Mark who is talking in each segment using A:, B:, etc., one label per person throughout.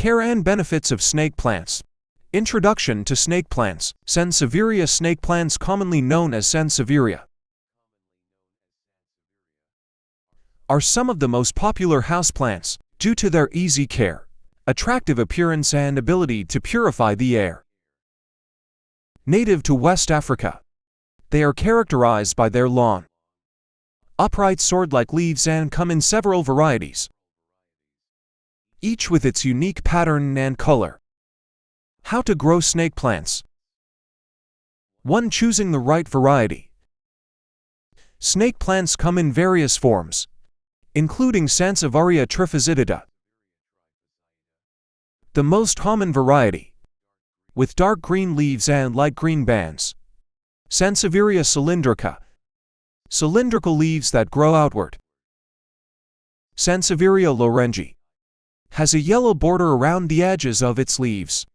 A: Care and benefits of snake plants. Introduction to snake plants. Sansevieria snake plants, commonly known as Sansevieria, are some of the most popular houseplants due to their easy care, attractive appearance, and ability to purify the air. Native to West Africa, they are characterized by their long, upright sword-like leaves and come in several varieties, each with its unique pattern and color. How to grow snake plants. 1. Choosing the right variety. Snake plants come in various forms, including Sansevieria trifascitida, the most common variety, with dark green leaves and light green bands. Sansevieria cylindrica, cylindrical leaves that grow outward. Sansevieria lorengi, has a yellow border around the edges of its leaves.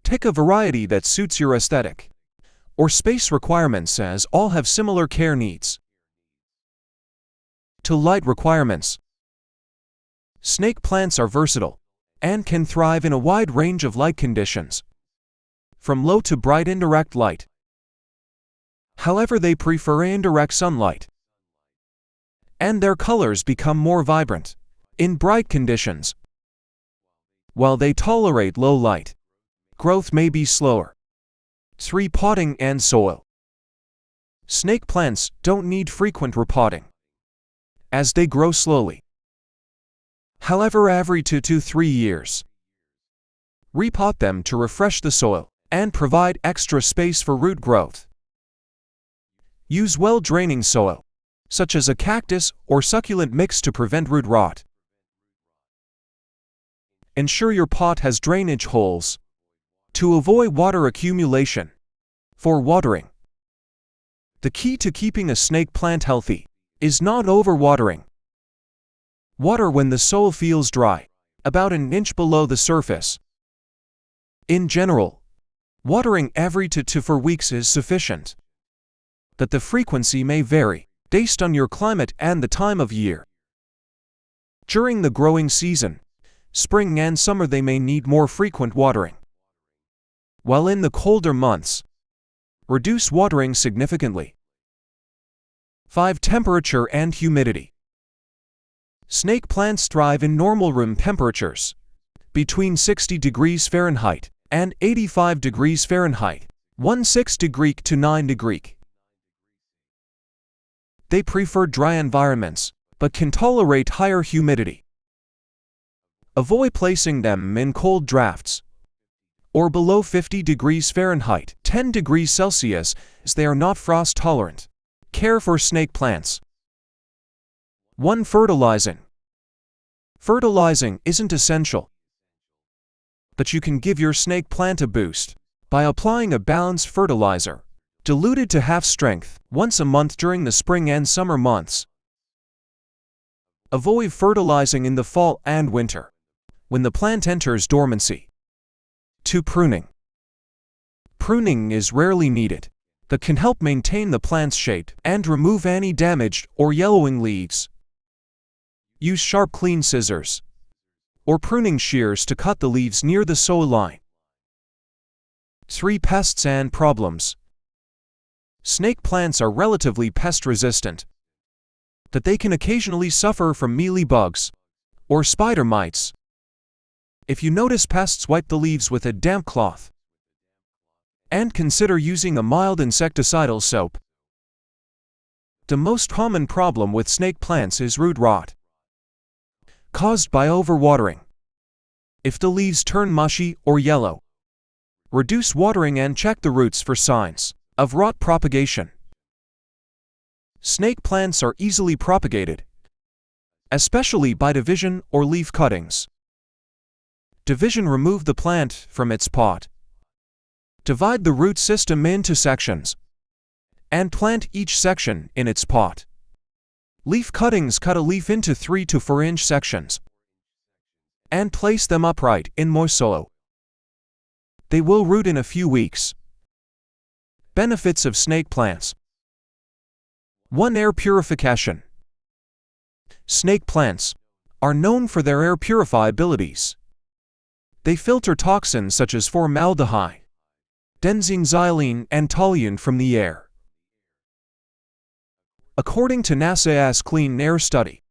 A: Pick a variety that suits your aesthetic or space requirements, as all have similar care needs. To light requirements. Snake plants are versatile and can thrive in a wide range of light conditions, from low to bright indirect light. However, they prefer indirect sunlight, and their colors become more vibrant in bright conditions. While they tolerate low light, growth may be slower. 3. Potting and soil. Snake plants don't need frequent repotting, as they grow slowly. However, every 2 to 3 years, repot them to refresh the soil and provide extra space for root growth. Use well-draining soil, such as a cactus or succulent mix, to prevent root rot. Ensure your pot has drainage holes to avoid water accumulation. For watering. The key to keeping a snake plant healthy is not overwatering. Water when the soil feels dry, about an inch below the surface. In general, watering every 2 to 4 weeks is sufficient, but the frequency may vary based on your climate and the time of year. During the growing season, spring and summer, they may need more frequent watering, while in the colder months, reduce watering significantly. 5. Temperature and humidity. Snake plants thrive in normal room temperatures, between 60 degrees Fahrenheit and 85 degrees Fahrenheit, 16 degree to 9 degree. They prefer dry environments, but can tolerate higher humidity. Avoid placing them in cold drafts or below 50 degrees Fahrenheit, 10 degrees Celsius, as they are not frost tolerant. Care for snake plants. 1. Fertilizing. Fertilizing isn't essential, but you can give your snake plant a boost by applying a balanced fertilizer, diluted to half strength, once a month during the spring and summer months. Avoid fertilizing in the fall and winter, when the plant enters dormancy. 2. Pruning. Pruning is rarely needed, but can help maintain the plant's shape and remove any damaged or yellowing leaves. Use sharp, clean scissors or pruning shears to cut the leaves near the soil line. 3. Pests and problems. Snake plants are relatively pest-resistant, but they can occasionally suffer from mealybugs or spider mites. If you notice pests, wipe the leaves with a damp cloth and consider using a mild insecticidal soap. The most common problem with snake plants is root rot, caused by overwatering. If the leaves turn mushy or yellow, reduce watering and check the roots for signs of rot propagation. Snake plants are easily propagated, especially by division or leaf cuttings. Division: remove the plant from its pot. Divide the root system into sections and plant each section in its pot. Leaf cuttings: cut a leaf into 3 to 4 inch sections and place them upright in moist soil. They will root in a few weeks. Benefits of snake plants. 1. Air purification. Snake plants are known for their air purify abilities. They filter toxins such as formaldehyde, benzene, and toluene from the air. According to NASA's Clean Air study,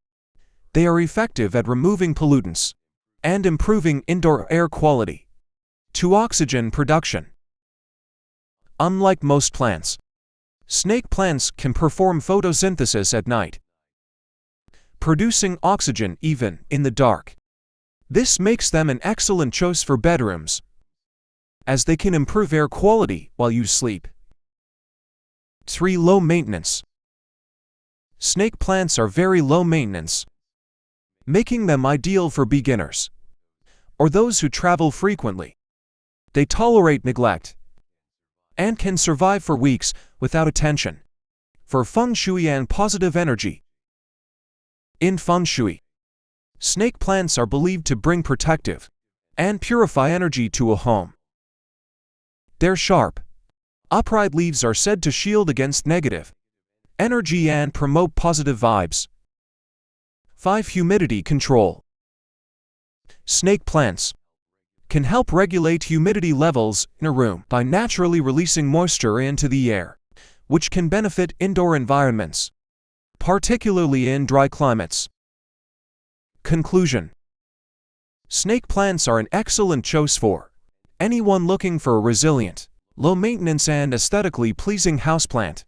A: they are effective at removing pollutants and improving indoor air quality to oxygen production. Unlike most plants, snake plants can perform photosynthesis at night, producing oxygen even in the dark. This makes them an excellent choice for bedrooms, as they can improve air quality while you sleep. 3. Low maintenance. Snake plants are very low maintenance, making them ideal for beginners or those who travel frequently. They tolerate neglect and can survive for weeks without attention. For feng shui and positive energy. In feng shui, snake plants are believed to bring protective and purify energy to a home. Their sharp, upright leaves are said to shield against negative energy and promote positive vibes. 5. Humidity control. Snake plants can help regulate humidity levels in a room by naturally releasing moisture into the air, which can benefit indoor environments, particularly in dry climates. Conclusion. Snake plants are an excellent choice for anyone looking for a resilient, low-maintenance and aesthetically pleasing houseplant.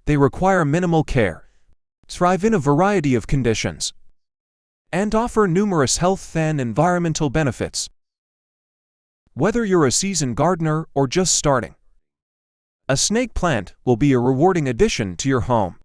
A: They require minimal care, thrive in a variety of conditions, and offer numerous health and environmental benefits. Whether you're a seasoned gardener or just starting, a snake plant will be a rewarding addition to your home.